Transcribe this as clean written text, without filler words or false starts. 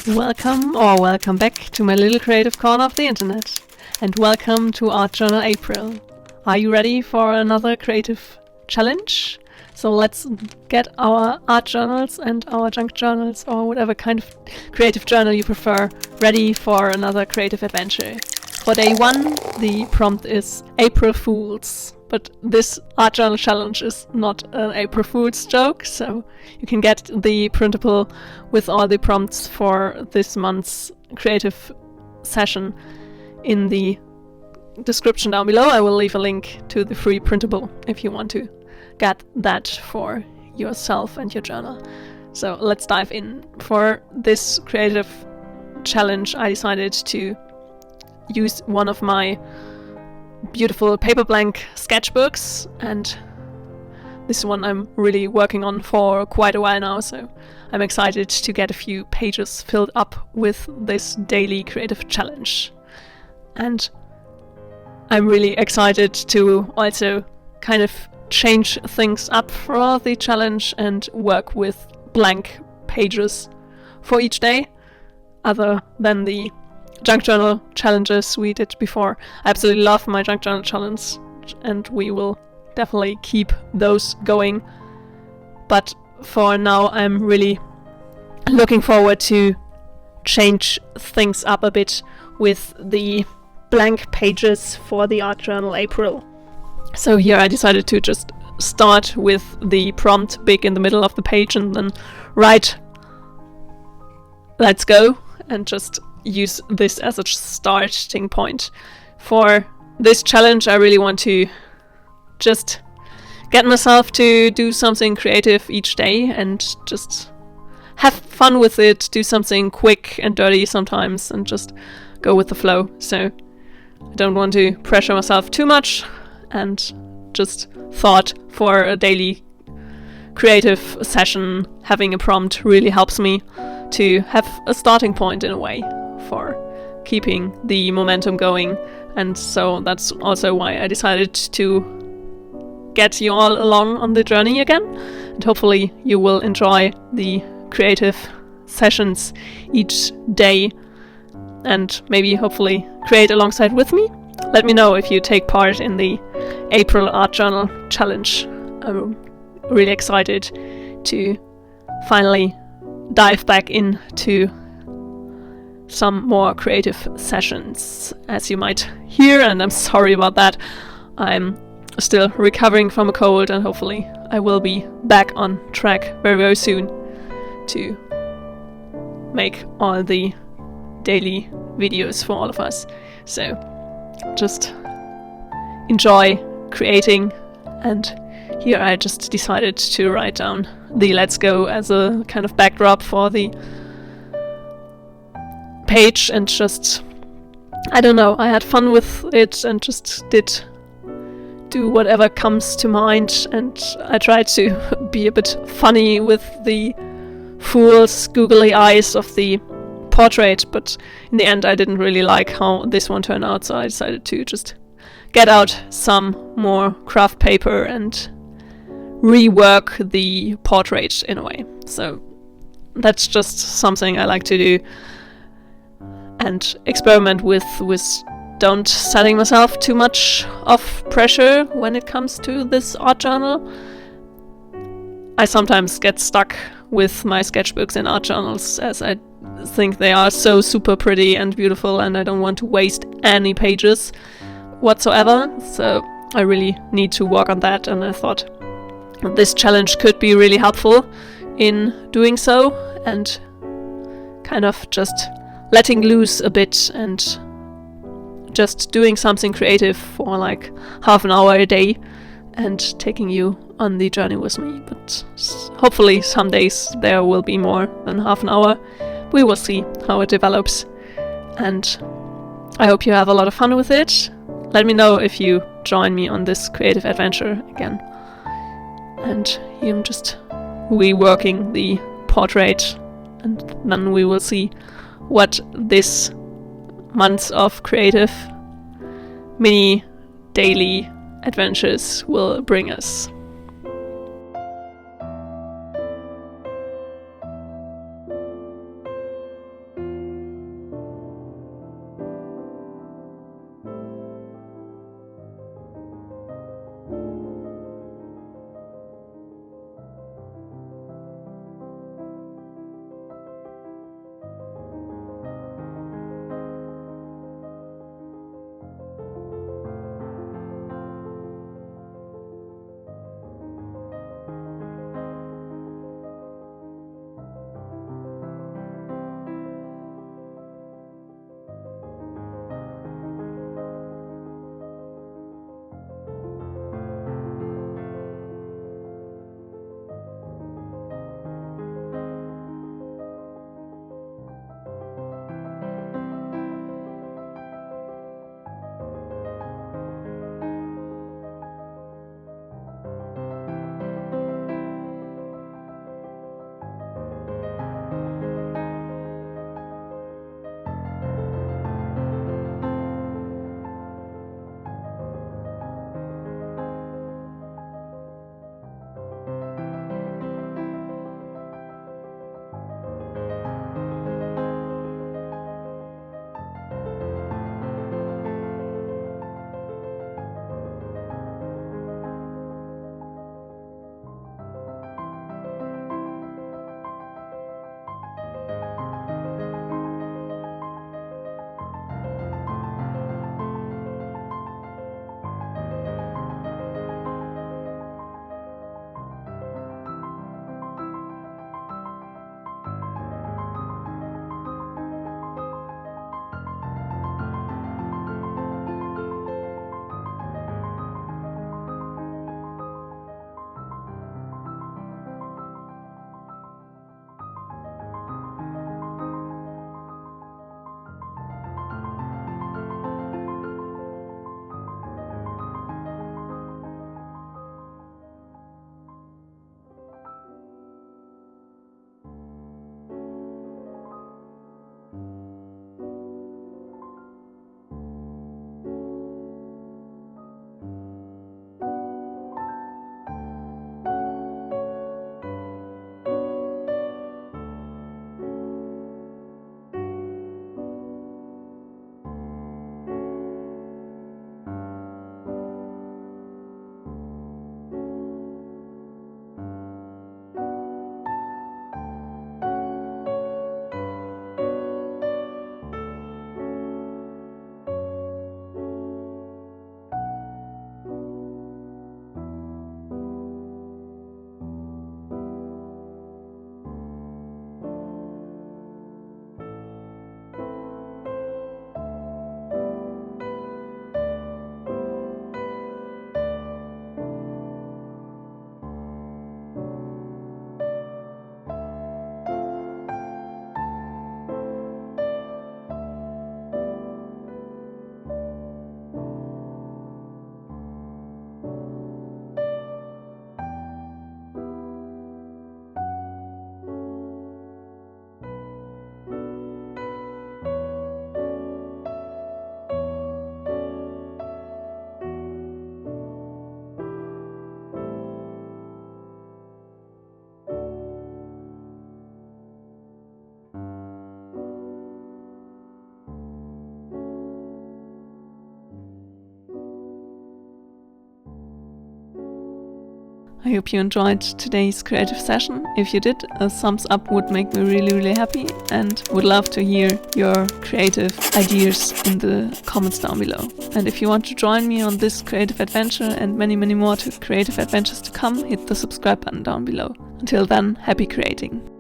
Welcome back to my little creative corner of the internet. And welcome to Art Journal April. Are you ready for another creative challenge? So let's get our art journals and our junk journals, or whatever kind of creative journal you prefer, ready for another creative adventure. For day 1, the prompt is April Fools. But this art journal challenge is not an April Fool's joke, so you can get the printable with all the prompts for this month's creative session in the description down below. I will leave a link to the free printable if you want to get that for yourself and your journal. So let's dive in. For this creative challenge, I decided to use one of my beautiful Paperblanks sketchbooks, and this one I'm really working on for quite a while now, so I'm excited to get a few pages filled up with this daily creative challenge. And I'm really excited to also kind of change things up for the challenge and work with blank pages for each day, other than the junk journal challenges we did before. I absolutely love my junk journal challenge, and we will definitely keep those going. But for now, I'm really looking forward to change things up a bit with the blank pages for the art journal April. So here I decided to just start with the prompt big in the middle of the page and then write "Let's go" and just use this as a starting point. For this challenge, I really want to just get myself to do something creative each day and just have fun with it, do something quick and dirty sometimes, and just go with the flow. So I don't want to pressure myself too much, and just thought for a daily creative session, having a prompt really helps me to have a starting point in a way for keeping the momentum going. And so that's also why I decided to get you all along on the journey again, and hopefully you will enjoy the creative sessions each day and maybe hopefully create alongside with me. Let me know if you take part in the April Art Journal Challenge. I'm really excited to finally dive back into some more creative sessions, as you might hear, and I'm sorry about that. I'm still recovering from a cold, and hopefully I will be back on track very, very soon to make all the daily videos for all of us. So just enjoy creating, and here I just decided to write down the "Let's go" as a kind of backdrop for the page, and just, I don't know, I had fun with it and just did do whatever comes to mind, and I tried to be a bit funny with the fool's googly eyes of the portrait, but in the end I didn't really like how this one turned out, so I decided to just get out some more craft paper and rework the portrait in a way. So that's just something I like to do and experiment with don't setting myself too much of pressure when it comes to this art journal. I sometimes get stuck with my sketchbooks and art journals, as I think they are so super pretty and beautiful, and I don't want to waste any pages whatsoever. So I really need to work on that, and I thought this challenge could be really helpful in doing so, and kind of just letting loose a bit and just doing something creative for like half an hour a day and taking you on the journey with me. But hopefully some days there will be more than half an hour. We will see how it develops, and I hope you have a lot of fun with it. Let me know if you join me on this creative adventure again. And I'm just reworking the portrait, and then we will see what this month of creative mini daily adventures will bring us. I hope you enjoyed today's creative session. If you did, a thumbs up would make me really happy, and would love to hear your creative ideas in the comments down below. And if you want to join me on this creative adventure and many more creative adventures to come, hit the subscribe button down below. Until then, happy creating!